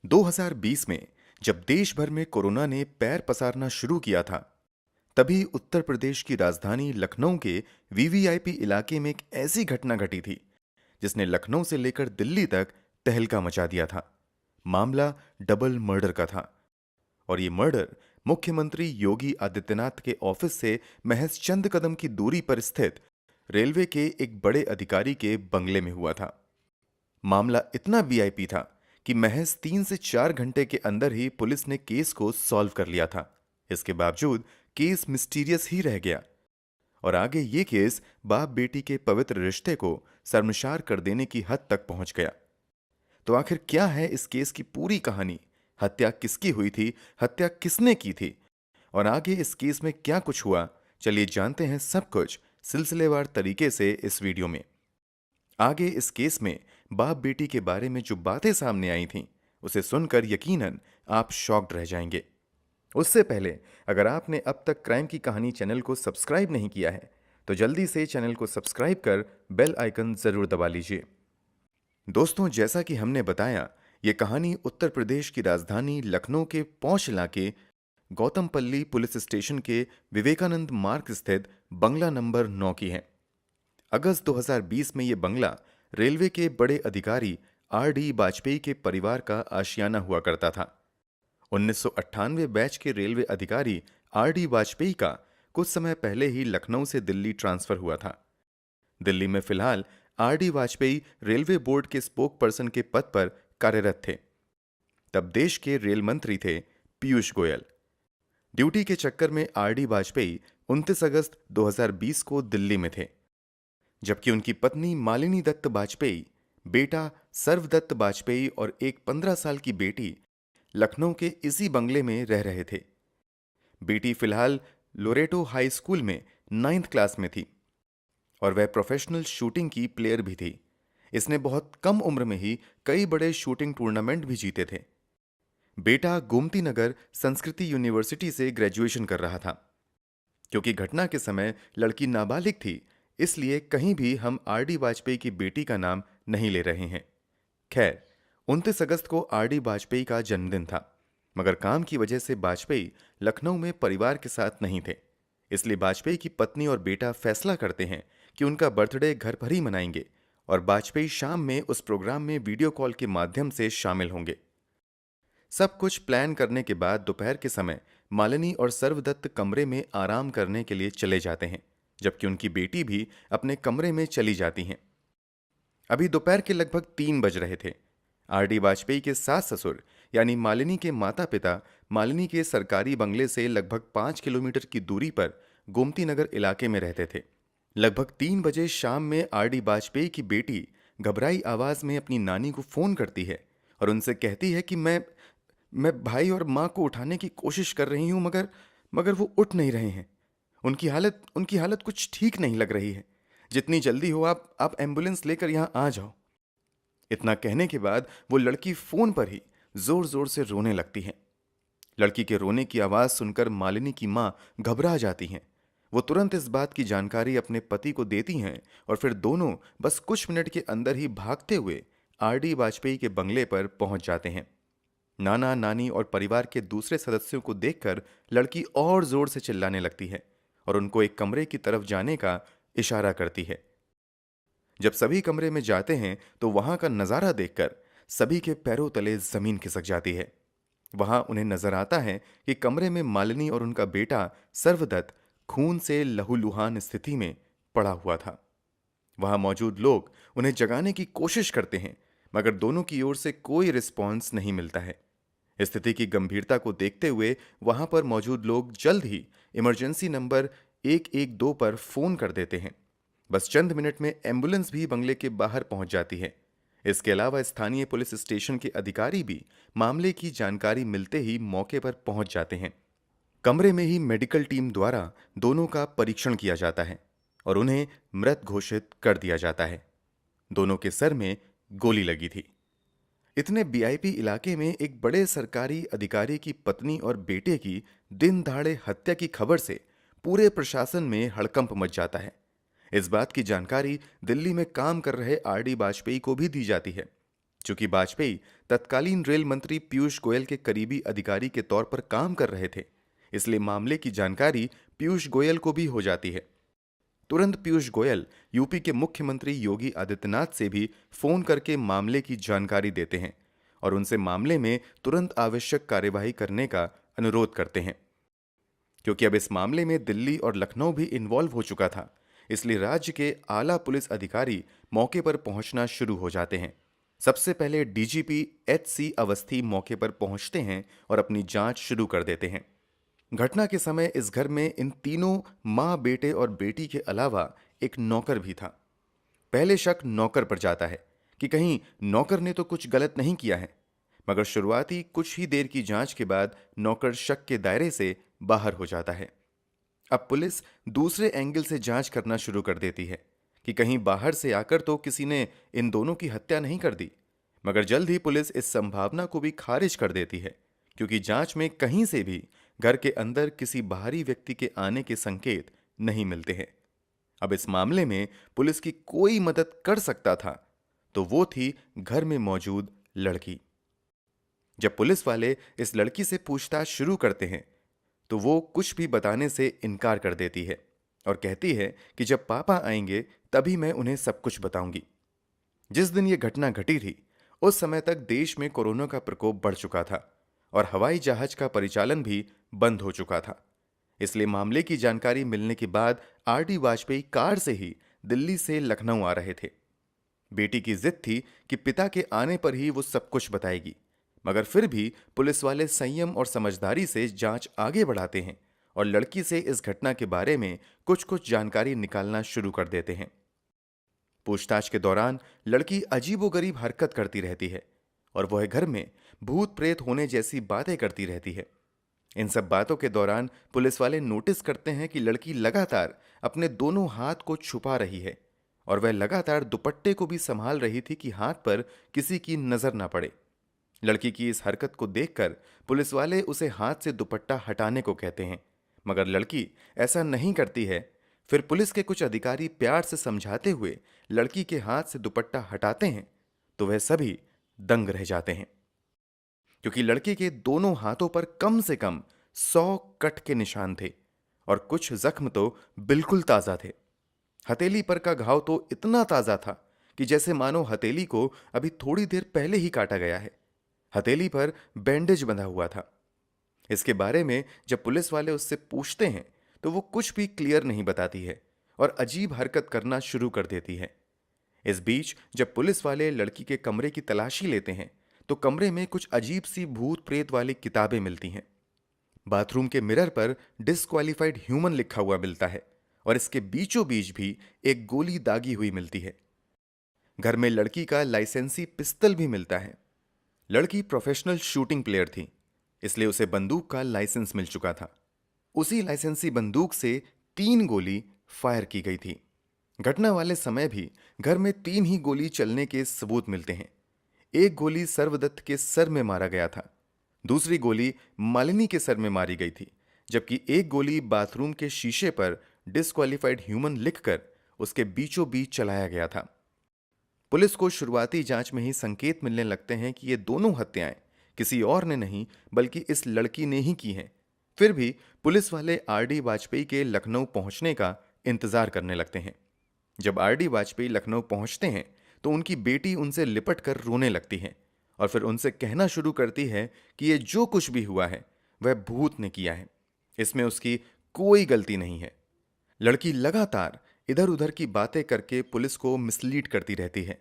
2020 में जब देश भर में कोरोना ने पैर पसारना शुरू किया था, तभी उत्तर प्रदेश की राजधानी लखनऊ के वीवीआईपी इलाके में एक ऐसी घटना घटी थी जिसने लखनऊ से लेकर दिल्ली तक तहलका मचा दिया था। मामला डबल मर्डर का था और ये मर्डर मुख्यमंत्री योगी आदित्यनाथ के ऑफिस से महज चंद कदम की दूरी पर स्थित रेलवे के एक बड़े अधिकारी के बंगले में हुआ था। मामला इतना वीआईपी था कि महज 3 से 4 घंटे के अंदर ही पुलिस ने केस को सॉल्व कर लिया था। इसके बावजूद केस मिस्टीरियस ही रह गया और आगे ये केस बाप बेटी के पवित्र रिश्ते को शर्मसार कर देने की हद तक पहुंच गया। तो आखिर क्या है इस केस की पूरी कहानी? हत्या किसकी हुई थी, हत्या किसने की थी और आगे इस केस में क्या कुछ हुआ? चलिए जानते हैं सब कुछ सिलसिलेवार तरीके से इस वीडियो में। आगे इस केस में बाप बेटी के बारे में जो बातें सामने आई थीं, उसे सुनकर यकीनन आप शॉक्ड रह जाएंगे। उससे पहले अगर आपने अब तक क्राइम की कहानी चैनल को सब्सक्राइब नहीं किया है, तो जल्दी से चैनल को सब्सक्राइब कर बेल आइकन जरूर दबा लीजिए। दोस्तों, जैसा कि हमने बताया, ये कहानी उत्तर प्रदेश की राजधानी लखनऊ के पौंछ इलाके गौतमपल्ली पुलिस स्टेशन के विवेकानंद मार्ग स्थित बंगला नंबर 9 की है। अगस्त 2020 में यह बंगला रेलवे के बड़े अधिकारी आर.डी. वाजपेयी के परिवार का आशियाना हुआ करता था। 1998 बैच के रेलवे अधिकारी आर.डी. वाजपेयी का कुछ समय पहले ही लखनऊ से दिल्ली ट्रांसफर हुआ था। दिल्ली में फिलहाल आर.डी. वाजपेयी रेलवे बोर्ड के स्पोक पर्सन के पद पर कार्यरत थे। तब देश के रेल मंत्री थे पीयूष गोयल। ड्यूटी के चक्कर में आर.डी. वाजपेयी 29 अगस्त 2020 को दिल्ली में थे, जबकि उनकी पत्नी मालिनी दत्त वाजपेयी, बेटा सर्वदत्त वाजपेयी और एक 15 साल की बेटी लखनऊ के इसी बंगले में रह रहे थे। बेटी फिलहाल लोरेटो हाई स्कूल में 9th क्लास में थी और वह प्रोफेशनल शूटिंग की प्लेयर भी थी। इसने बहुत कम उम्र में ही कई बड़े शूटिंग टूर्नामेंट भी जीते थे। बेटा गोमती नगर संस्कृति यूनिवर्सिटी से ग्रेजुएशन कर रहा था। क्योंकि घटना के समय लड़की नाबालिग थी, इसलिए कहीं भी हम आर.डी. वाजपेयी की बेटी का नाम नहीं ले रहे हैं। खैर, 29 अगस्त को आर.डी. वाजपेयी का जन्मदिन था, मगर काम की वजह से वाजपेयी लखनऊ में परिवार के साथ नहीं थे। इसलिए वाजपेयी की पत्नी और बेटा फैसला करते हैं कि उनका बर्थडे घर पर ही मनाएंगे और वाजपेयी शाम में उस प्रोग्राम में वीडियो कॉल के माध्यम से शामिल होंगे। सब कुछ प्लान करने के बाद दोपहर के समय मालिनी और सर्वदत्त कमरे में आराम करने के लिए चले जाते हैं, जबकि उनकी बेटी भी अपने कमरे में चली जाती हैं। अभी दोपहर के लगभग 3 बज रहे थे। आर.डी. वाजपेयी के सास ससुर यानी मालिनी के माता पिता मालिनी के सरकारी बंगले से लगभग 5 किलोमीटर की दूरी पर गोमती नगर इलाके में रहते थे। लगभग 3 बजे शाम में आर.डी. वाजपेयी की बेटी घबराई आवाज में अपनी नानी को फोन करती है और उनसे कहती है कि मैं भाई और माँ को उठाने की कोशिश कर रही हूं, मगर वो उठ नहीं रहे हैं। उनकी हालत कुछ ठीक नहीं लग रही है। जितनी जल्दी हो आप एम्बुलेंस लेकर यहां आ जाओ। इतना कहने के बाद वो लड़की फोन पर ही जोर जोर से रोने लगती है। लड़की के रोने की आवाज सुनकर मालिनी की मां घबरा जाती हैं। वो तुरंत इस बात की जानकारी अपने पति को देती हैं और फिर दोनों बस कुछ मिनट के अंदर ही भागते हुए आर.डी. वाजपेयी के बंगले पर पहुंच जाते हैं। नाना नानी और परिवार के दूसरे सदस्यों को देखकर लड़की और जोर से चिल्लाने लगती है और उनको एक कमरे की तरफ जाने का इशारा करती है। जब सभी कमरे में जाते हैं तो वहां का नजारा देखकर सभी के पैरों तले जमीन खिसक जाती है। वहां उन्हें नजर आता है कि कमरे में मालिनी और उनका बेटा सर्वदत्त खून से लहूलुहान स्थिति में पड़ा हुआ था। वहां मौजूद लोग उन्हें जगाने की कोशिश करते हैं, मगर दोनों की ओर से कोई रिस्पॉन्स नहीं मिलता है। स्थिति की गंभीरता को देखते हुए वहां पर मौजूद लोग जल्द ही इमरजेंसी नंबर 112 पर फोन कर देते हैं। बस चंद मिनट में एम्बुलेंस भी बंगले के बाहर पहुंच जाती है। इसके अलावा स्थानीय पुलिस स्टेशन के अधिकारी भी मामले की जानकारी मिलते ही मौके पर पहुंच जाते हैं। कमरे में ही मेडिकल टीम द्वारा दोनों का परीक्षण किया जाता है और उन्हें मृत घोषित कर दिया जाता है। दोनों के सर में गोली लगी थी। इतने वीआईपी इलाके में एक बड़े सरकारी अधिकारी की पत्नी और बेटे की दिन दहाड़े हत्या की खबर से पूरे प्रशासन में हड़कंप मच जाता है। इस बात की जानकारी दिल्ली में काम कर रहे आर.डी. वाजपेयी को भी दी जाती है, चूंकि वाजपेयी तत्कालीन रेल मंत्री पीयूष गोयल के करीबी अधिकारी के तौर पर काम कर रहे थे, इसलिए मामले की जानकारी पीयूष गोयल को भी हो जाती है। तुरंत पीयूष गोयल यूपी के मुख्यमंत्री योगी आदित्यनाथ से भी फोन करके मामले की जानकारी देते हैं और उनसे मामले में तुरंत आवश्यक कार्यवाही करने का अनुरोध करते हैं। क्योंकि अब इस मामले में दिल्ली और लखनऊ भी इन्वॉल्व हो चुका था, इसलिए राज्य के आला पुलिस अधिकारी मौके पर पहुंचना शुरू हो जाते हैं। सबसे पहले डीजीपी एच.सी. अवस्थी मौके पर पहुंचते हैं और अपनी जांच शुरू कर देते हैं। घटना के समय इस घर में इन तीनों मां, बेटे और बेटी के अलावा एक नौकर भी था। पहले शक नौकर पर जाता है कि कहीं नौकर ने तो कुछ गलत नहीं किया है, मगर शुरुआती कुछ ही देर की जांच के बाद नौकर शक के दायरे से बाहर हो जाता है। अब पुलिस दूसरे एंगल से जांच करना शुरू कर देती है कि कहीं बाहर से आकर तो किसी ने इन दोनों की हत्या नहीं कर दी, मगर जल्द ही पुलिस इस संभावना को भी खारिज कर देती है, क्योंकि जांच में कहीं से भी घर के अंदर किसी बाहरी व्यक्ति के आने के संकेत नहीं मिलते हैं। अब इस मामले में पुलिस की कोई मदद कर सकता था तो वो थी घर में मौजूद लड़की। जब पुलिस वाले इस लड़की से पूछताछ शुरू करते हैं तो वो कुछ भी बताने से इनकार कर देती है और कहती है कि जब पापा आएंगे तभी मैं उन्हें सब कुछ बताऊंगी। जिस दिन ये घटना घटी थी उस समय तक देश में कोरोना का प्रकोप बढ़ चुका था और हवाई जहाज का परिचालन भी बंद हो चुका था। इसलिए मामले की जानकारी मिलने के बाद आर.डी. वाजपेयी कार से ही दिल्ली से लखनऊ आ रहे थे। बेटी की जिद थी कि पिता के आने पर ही वो सब कुछ बताएगी, मगर फिर भी पुलिस वाले संयम और समझदारी से जांच आगे बढ़ाते हैं और लड़की से इस घटना के बारे में कुछ कुछ जानकारी निकालना शुरू कर देते हैं। पूछताछ के दौरान लड़की अजीबोगरीब हरकत करती रहती है और वह घर में भूत प्रेत होने जैसी बातें करती रहती है। इन सब बातों के दौरान पुलिस वाले नोटिस करते हैं कि लड़की लगातार अपने दोनों हाथ को छुपा रही है और वह लगातार दुपट्टे को भी संभाल रही थी कि हाथ पर किसी की नजर ना पड़े। लड़की की इस हरकत को देखकर पुलिस वाले उसे हाथ से दुपट्टा हटाने को कहते हैं, मगर लड़की ऐसा नहीं करती है। फिर पुलिस के कुछ अधिकारी प्यार से समझाते हुए लड़की के हाथ से दुपट्टा हटाते हैं तो वह सभी दंग रह जाते हैं, क्योंकि लड़के के दोनों हाथों पर कम से कम 100 कट के निशान थे और कुछ जख्म तो बिल्कुल ताजा थे। हथेली पर का घाव तो इतना ताजा था कि जैसे मानो हथेली को अभी थोड़ी देर पहले ही काटा गया है। हथेली पर बैंडेज बंधा हुआ था। इसके बारे में जब पुलिस वाले उससे पूछते हैं तो वो कुछ भी क्लियर नहीं बताती है और अजीब हरकत करना शुरू कर देती है। इस बीच जब पुलिस वाले लड़की के कमरे की तलाशी लेते हैं तो कमरे में कुछ अजीब सी भूत प्रेत वाली किताबें मिलती हैं। बाथरूम के मिरर पर डिस्क्वालिफाइड ह्यूमन लिखा हुआ मिलता है और इसके बीचों बीच भी एक गोली दागी हुई मिलती है। घर में लड़की का लाइसेंसी पिस्तल भी मिलता है। लड़की प्रोफेशनल शूटिंग प्लेयर थी, इसलिए उसे बंदूक का लाइसेंस मिल चुका था। उसी लाइसेंसी बंदूक से 3 गोली फायर की गई थी। घटना वाले समय भी घर में 3 ही गोली चलने के सबूत मिलते हैं। एक गोली सर्वदत्त के सर में मारा गया था, दूसरी गोली मालिनी के सर में मारी गई थी, जबकि एक गोली बाथरूम के शीशे पर डिस्क्वालिफाइड ह्यूमन लिखकर उसके बीचों बीच चलाया गया था। पुलिस को शुरुआती जांच में ही संकेत मिलने लगते हैं कि ये दोनों हत्याएं किसी और ने नहीं बल्कि इस लड़की ने ही की हैं। फिर भी पुलिस वाले आर.डी. वाजपेयी के लखनऊ पहुंचने का इंतजार करने लगते हैं। जब आर.डी. वाजपेयी लखनऊ पहुंचते हैं तो उनकी बेटी उनसे लिपट कर रोने लगती है और फिर उनसे कहना शुरू करती है कि ये जो कुछ भी हुआ है वह भूत ने किया है, इसमें उसकी कोई गलती नहीं है। लड़की लगातार इधर उधर की बातें करके पुलिस को मिसलीड करती रहती है,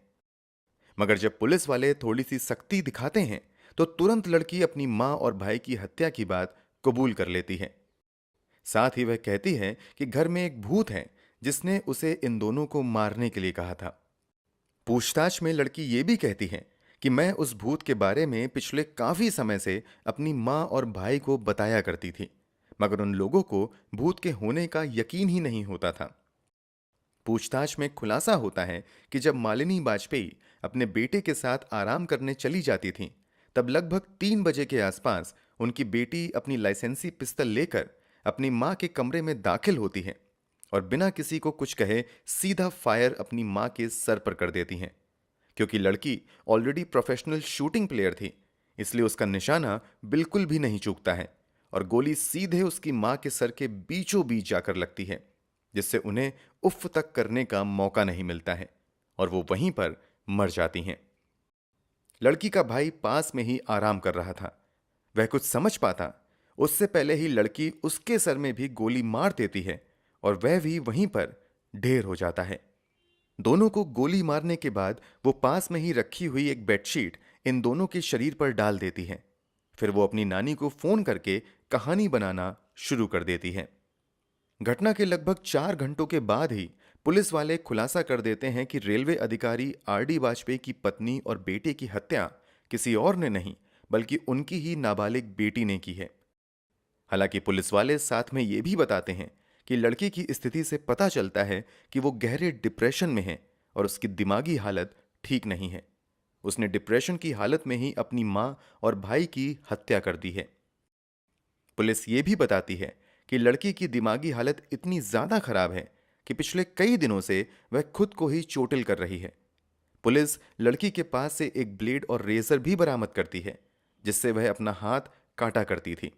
मगर जब पुलिस वाले थोड़ी सी सख्ती दिखाते हैं तो तुरंत लड़की अपनी मां और भाई की हत्या की बात कबूल कर लेती है। साथ ही वह कहती है कि घर में एक भूत है जिसने उसे इन दोनों को मारने के लिए कहा था। पूछताछ में लड़की ये भी कहती है कि मैं उस भूत के बारे में पिछले काफी समय से अपनी मां और भाई को बताया करती थी, मगर उन लोगों को भूत के होने का यकीन ही नहीं होता था। पूछताछ में खुलासा होता है कि जब मालिनी वाजपेयी अपने बेटे के साथ आराम करने चली जाती थीं, तब लगभग 3 बजे के आसपास उनकी बेटी अपनी लाइसेंसी पिस्तल लेकर अपनी मां के कमरे में दाखिल होती है और बिना किसी को कुछ कहे सीधा फायर अपनी मां के सर पर कर देती हैं। क्योंकि लड़की ऑलरेडी प्रोफेशनल शूटिंग प्लेयर थी, इसलिए उसका निशाना बिल्कुल भी नहीं चूकता है और गोली सीधे उसकी मां के सर के बीचों बीच जाकर लगती है, जिससे उन्हें उफ तक करने का मौका नहीं मिलता है और वो वहीं पर मर जाती हैं। लड़की का भाई पास में ही आराम कर रहा था। वह कुछ समझ पाता उससे पहले ही लड़की उसके सर में भी गोली मार देती है और वह भी वहीं पर ढेर हो जाता है। दोनों को गोली मारने के बाद वो पास में ही रखी हुई एक बेडशीट इन दोनों के शरीर पर डाल देती है। फिर वो अपनी नानी को फोन करके कहानी बनाना शुरू कर देती है। घटना के लगभग 4 घंटों के बाद ही पुलिस वाले खुलासा कर देते हैं कि रेलवे अधिकारी आरडी वाजपेयी की पत्नी और बेटे की हत्या किसी और ने नहीं बल्कि उनकी ही नाबालिग बेटी ने की है। हालांकि पुलिस वाले साथ में ये भी बताते हैं कि लड़की की स्थिति से पता चलता है कि वो गहरे डिप्रेशन में है और उसकी दिमागी हालत ठीक नहीं है। उसने डिप्रेशन की हालत में ही अपनी मां और भाई की हत्या कर दी है। पुलिस ये भी बताती है कि लड़की की दिमागी हालत इतनी ज्यादा खराब है कि पिछले कई दिनों से वह खुद को ही चोटिल कर रही है। पुलिस लड़की के पास से एक ब्लेड और रेजर भी बरामद करती है, जिससे वह अपना हाथ काटा करती थी।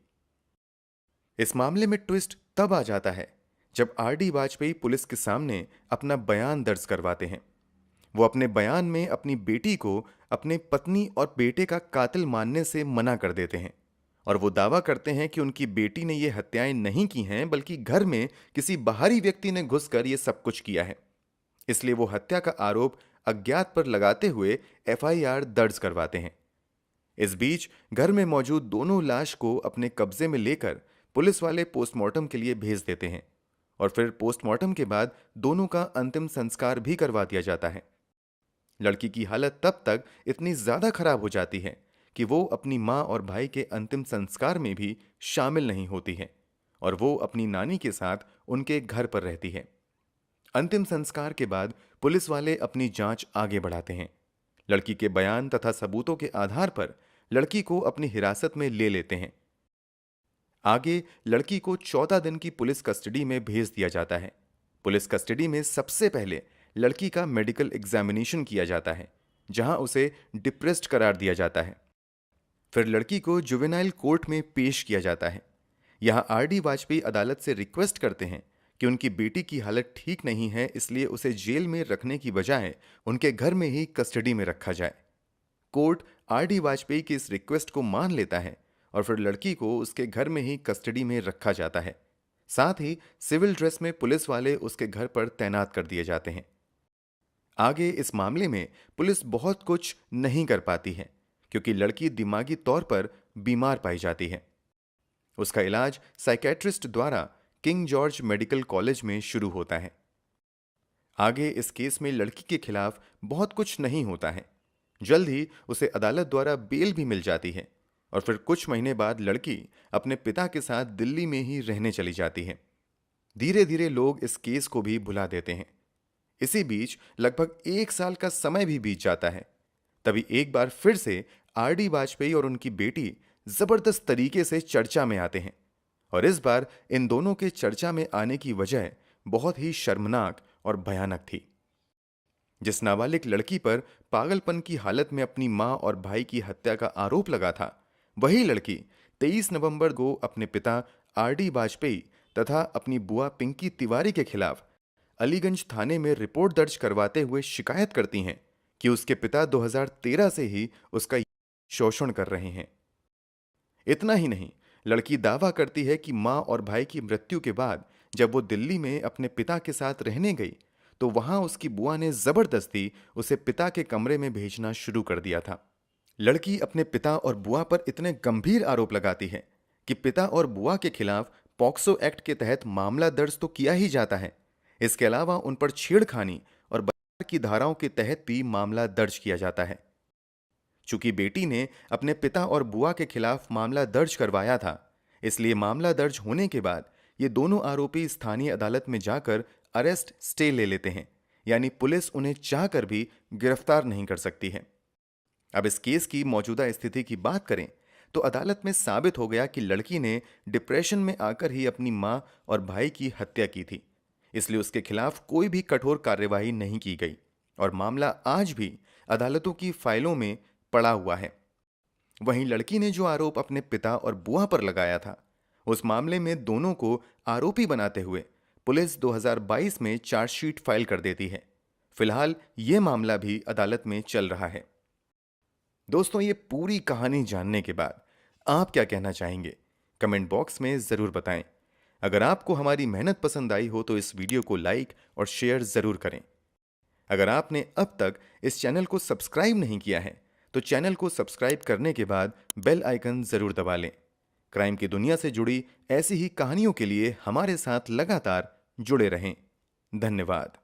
इस मामले में ट्विस्ट तब आ जाता है जब आरडी वाजपेयी पुलिस के सामने अपना बयान दर्ज करवाते हैं। वो अपने बयान में अपनी बेटी को अपने पत्नी और बेटे का कातिल मानने से मना कर देते हैं और वो दावा करते हैं कि उनकी बेटी ने ये हत्याएं नहीं की हैं बल्कि घर में किसी बाहरी व्यक्ति ने घुसकर ये सब कुछ किया है। इसलिए वो हत्या का आरोप अज्ञात पर लगाते हुए एफआईआर दर्ज करवाते हैं। इस बीच घर में मौजूद दोनों लाश को अपने कब्जे में लेकर पुलिस वाले पोस्टमार्टम के लिए भेज देते हैं और फिर पोस्टमार्टम के बाद दोनों का अंतिम संस्कार भी करवा दिया जाता है। लड़की की हालत तब तक इतनी ज्यादा खराब हो जाती है कि वो अपनी मां और भाई के अंतिम संस्कार में भी शामिल नहीं होती है और वो अपनी नानी के साथ उनके घर पर रहती है। अंतिम संस्कार के बाद पुलिस वाले अपनी जांच आगे बढ़ाते हैं। लड़की के बयान तथा सबूतों के आधार पर लड़की को अपनी हिरासत में ले लेते हैं। आगे लड़की को 14 दिन की पुलिस कस्टडी में भेज दिया जाता है। पुलिस कस्टडी में सबसे पहले लड़की का मेडिकल एग्जामिनेशन किया जाता है, जहां उसे डिप्रेस्ड करार दिया जाता है। फिर लड़की को जुवेनाइल कोर्ट में पेश किया जाता है। यहां आरडी वाजपेयी अदालत से रिक्वेस्ट करते हैं कि उनकी बेटी की हालत ठीक नहीं है, इसलिए उसे जेल में रखने की बजाय उनके घर में ही कस्टडी में रखा जाए। कोर्ट आरडी वाजपेयी की इस रिक्वेस्ट को मान लेता है और फिर लड़की को उसके घर में ही कस्टडी में रखा जाता है। साथ ही सिविल ड्रेस में पुलिस वाले उसके घर पर तैनात कर दिए जाते हैं। आगे इस मामले में पुलिस बहुत कुछ नहीं कर पाती है क्योंकि लड़की दिमागी तौर पर बीमार पाई जाती है। उसका इलाज साइकेट्रिस्ट द्वारा किंग जॉर्ज मेडिकल कॉलेज में शुरू होता है। आगे इस केस में लड़की के खिलाफ बहुत कुछ नहीं होता है। जल्द ही उसे अदालत द्वारा बेल भी मिल जाती है और फिर कुछ महीने बाद लड़की अपने पिता के साथ दिल्ली में ही रहने चली जाती है। धीरे धीरे लोग इस केस को भी भुला देते हैं। इसी बीच लगभग 1 साल का समय भी बीत जाता है। तभी एक बार फिर से आरडी वाजपेयी और उनकी बेटी जबरदस्त तरीके से चर्चा में आते हैं और इस बार इन दोनों के चर्चा में आने की वजह बहुत ही शर्मनाक और भयानक थी। जिस नाबालिग लड़की पर पागलपन की हालत में अपनी मां और भाई की हत्या का आरोप लगा था, वही लड़की 23 नवंबर को अपने पिता आरडी वाजपेयी तथा अपनी बुआ पिंकी तिवारी के खिलाफ अलीगंज थाने में रिपोर्ट दर्ज करवाते हुए शिकायत करती हैं कि उसके पिता 2013 से ही उसका शोषण कर रहे हैं। इतना ही नहीं, लड़की दावा करती है कि मां और भाई की मृत्यु के बाद जब वो दिल्ली में अपने पिता के साथ रहने गई तो वहां उसकी बुआ ने जबरदस्ती उसे पिता के कमरे में भेजना शुरू कर दिया था। लड़की अपने पिता और बुआ पर इतने गंभीर आरोप लगाती है कि पिता और बुआ के खिलाफ पॉक्सो एक्ट के तहत मामला दर्ज तो किया ही जाता है, इसके अलावा उन पर छेड़खानी और बलात्कार की धाराओं के तहत भी मामला दर्ज किया जाता है। चूंकि बेटी ने अपने पिता और बुआ के खिलाफ मामला दर्ज करवाया था, इसलिए मामला दर्ज होने के बाद ये दोनों आरोपी स्थानीय अदालत में जाकर अरेस्ट स्टे ले लेते हैं, यानी पुलिस उन्हें चाहकर भी गिरफ्तार नहीं कर सकती है। अब इस केस की मौजूदा स्थिति की बात करें तो अदालत में साबित हो गया कि लड़की ने डिप्रेशन में आकर ही अपनी मां और भाई की हत्या की थी, इसलिए उसके खिलाफ कोई भी कठोर कार्यवाही नहीं की गई और मामला आज भी अदालतों की फाइलों में पड़ा हुआ है। वहीं लड़की ने जो आरोप अपने पिता और बुआ पर लगाया था, उस मामले में दोनों को आरोपी बनाते हुए पुलिस 2022 में चार्जशीट फाइल कर देती है। फिलहाल यह मामला भी अदालत में चल रहा है। दोस्तों, ये पूरी कहानी जानने के बाद आप क्या कहना चाहेंगे? कमेंट बॉक्स में जरूर बताएं। अगर आपको हमारी मेहनत पसंद आई हो तो इस वीडियो को लाइक और शेयर जरूर करें। अगर आपने अब तक इस चैनल को सब्सक्राइब नहीं किया है तो चैनल को सब्सक्राइब करने के बाद बेल आइकन जरूर दबा लें। क्राइम की दुनिया से जुड़ी ऐसी ही कहानियों के लिए हमारे साथ लगातार जुड़े रहें। धन्यवाद।